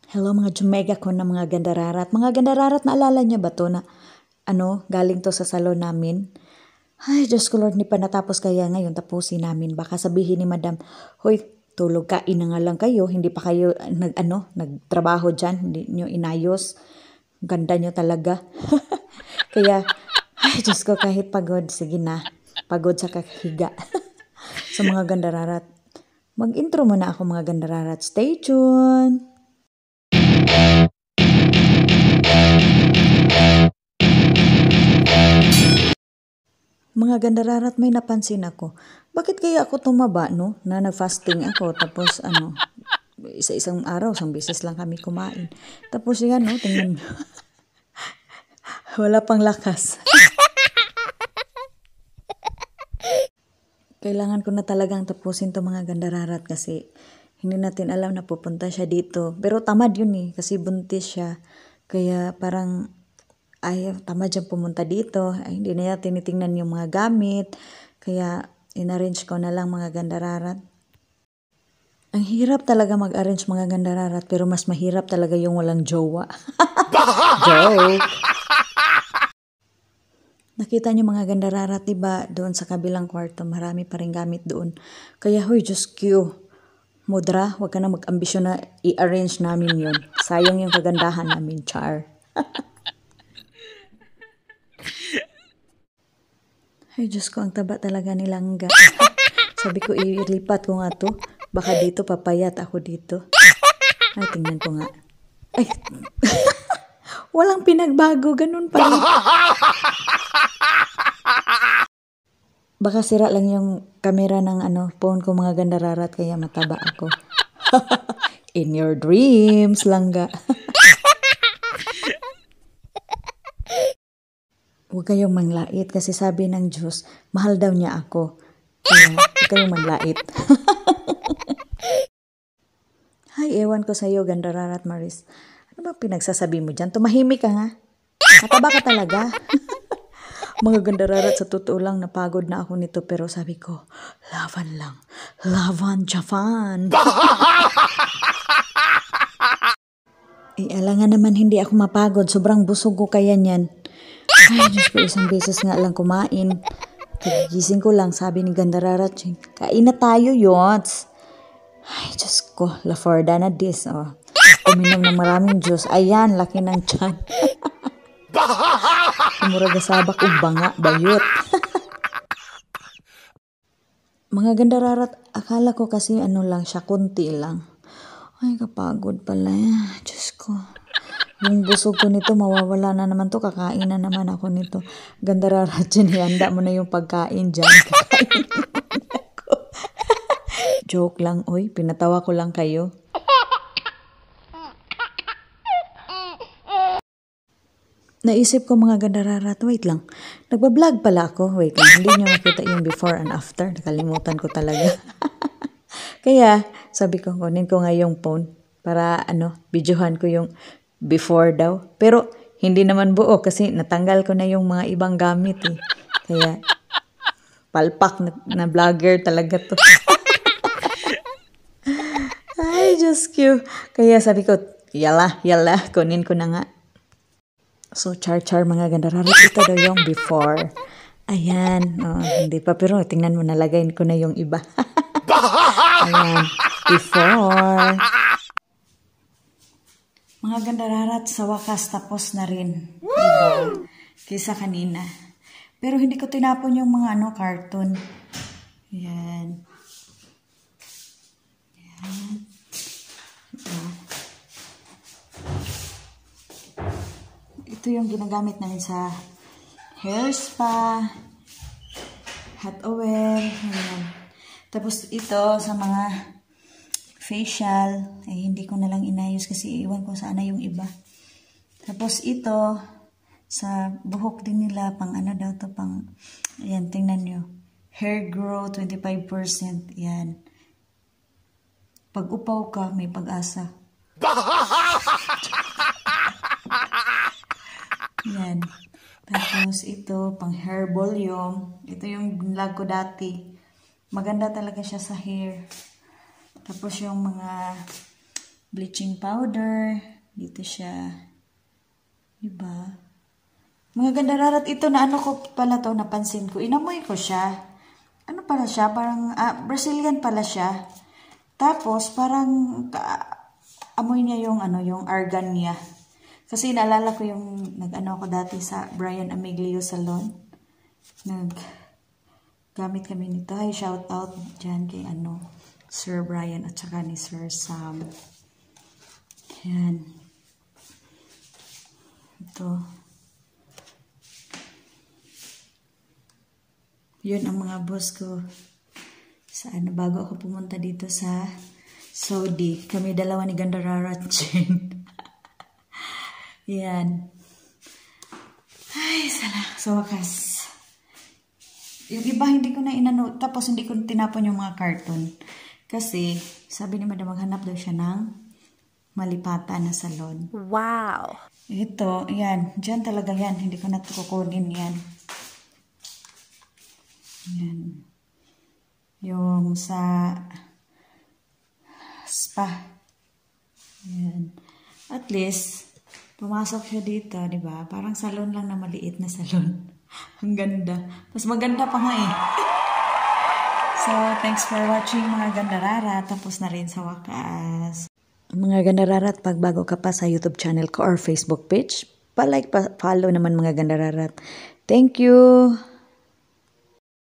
Hello mga Jumega ko na mga gandararat. Mga gandararat, naalala niya ba to na galing to sa salon namin? Ay, Diyos ko Lord, ni pa natapos kaya ngayon, tapusin namin. Baka sabihin ni Madam, hoy, tulog kain na nga lang kayo, hindi pa kayo nagtrabaho dyan, hindi nyo inayos. Ganda nyo talaga. Kaya, ay, Diyos ko, kahit pagod, sige na. Pagod sa kahiga. Sa mga gandararat. Mag-intro muna ako mga gandararat. Stay tuned! Mga gandararat, may napansin ako. Bakit kaya ako tumaba, no? Na nag-fasting ako, tapos isa-isang araw, isang beses lang kami kumain. Tapos yan, no? Tingnan nyo. Wala pang lakas. Kailangan ko na talagang tapusin to mga gandararat kasi hindi natin alam na pupunta siya dito. Pero tamad yun eh, kasi buntis siya. Kaya parang ay, tamad siyang pumunta dito. Ay, hindi na natin tinitingnan yung mga gamit. Kaya, in-arrange ko na lang mga gandararat. Ang hirap talaga mag-arrange mga gandararat, pero mas mahirap talaga yung walang jowa. Joke! Nakita niyo mga gandararat, diba? Doon sa kabilang kwarto, marami pa rin gamit doon. Kaya, hoy, Diyos Q, Mudra, huwag ka na mag-ambisyon na i-arrange namin yun. Sayang yung kagandahan namin, char. Ay, Diyos ko, ang taba talaga ni Langga. Sabi ko, ilipat ko nga to. Baka dito, papayat ako dito. Ay, tingnan ko nga. Ay, walang pinagbago. Ganun pa rin. Baka sira lang yung camera ng phone ko mga gandararat, kaya mataba ako. In your dreams, Langga. Huwag kayong manglait kasi sabi ng Diyos, mahal daw niya ako. Kaya huwag kayong manglait. Ay, ewan ko sa iyo, Gandararat Maris. Ano ba pinagsasabi mo dyan? Tumahimik ka nga. Mataba ka talaga. Mga Gandararat, sa totoo lang, napagod na ako nito. Pero sabi ko, laban lang. Laban, Japan. Alangan naman hindi ako mapagod. Sobrang busog ko kaya niyan. Ay, Diyos ko, isang beses nga lang kumain. Kagising ko lang, sabi ni Gandararat, kain na tayo, yots. Ay, Diyos ko, laforda na this, oh. Uminom ng maraming juice. Ayan, laki ng tiyan. Kumuraga sabak o banga, bayot. Mga Gandararat, akala ko kasi lang siya, kunti lang. Ay, kapagod pala. Diyos ko. Yung busog ko nito, mawawala na naman to. Kakain na naman ako nito. Gandararat, handa mo na yung pagkain dyan. Kakain ako. Joke lang, oy. Pinatawa ko lang kayo. Naisip ko mga Gandararat, wait lang. Nagbablog pala ako. Wait lang, hindi nyo makita yung before and after. Nakalimutan ko talaga. Kaya, sabi ko, kunin ko nga yung phone para videohan ko yung before daw. Pero, hindi naman buo kasi natanggal ko na yung mga ibang gamit eh. Kaya, palpak na vlogger talaga to. Ay, Diyos ko. Kaya sabi ko, yala, kunin ko na nga. So, char mga Gandararat. Ito daw yung before. Ayan. Oh, hindi pa, pero tingnan mo, nalagay ko na yung iba. Ayan. Before. Mga Gandararat, sa wakas tapos na rin. Diba? Kaysa kanina. Pero hindi ko tinapon yung mga cartoon. Ayan. Ayan. Ito yung ginagamit namin sa hair spa, hot oil. Ayan. Tapos ito sa mga facial, hindi ko na lang inayos kasi iwan ko sana yung iba. Tapos ito, sa buhok din nila, pang daw to, pang, ayan, tingnan nyo. Hair grow, 25%, yan. Pag upaw ka, may pag-asa. Yan. Tapos ito, pang hair volume. Ito yung vlog ko dati. Maganda talaga siya sa hair. Tapos yung mga bleaching powder. Dito siya. Diba? Mga gandararat, ito na ano ko pala to, napansin ko. Inamoy ko siya. Ano pala siya? Parang Brazilian pala siya. Tapos parang amoy niya yung yung argan niya. Kasi naalala ko yung nag-ano ako dati sa Brian Ameglio Salon. Gamit kami nito. Hi, shout out dyan kay Sir Brian at saka ni Sir Sam. Yan. Ito. Yun ang mga boss ko. Sa bago ako pumunta dito sa Saudi. Kami dalawa ni Gandarara at Jen. Yan. Ay, sa wakas. Yung iba hindi ko na inano, tapos hindi ko tinapon yung mga karton. Kasi, sabi ni Madam, maghanap daw siya ng malipatan na salon. Wow! Ito, yan. Diyan talaga yan. Hindi ko na ito kukunin yan. Yan. Yung sa spa. Yan. At least, pumasok siya dito, di ba? Parang salon lang na maliit na salon. Ang ganda. Mas maganda pa nga eh. So, thanks for watching mga Gandarara. Tapos na rin sa wakas. Mga Gandararat, pag bago ka pa sa YouTube channel ko or Facebook page, pa-like, pa-follow naman mga Gandararat. Thank you!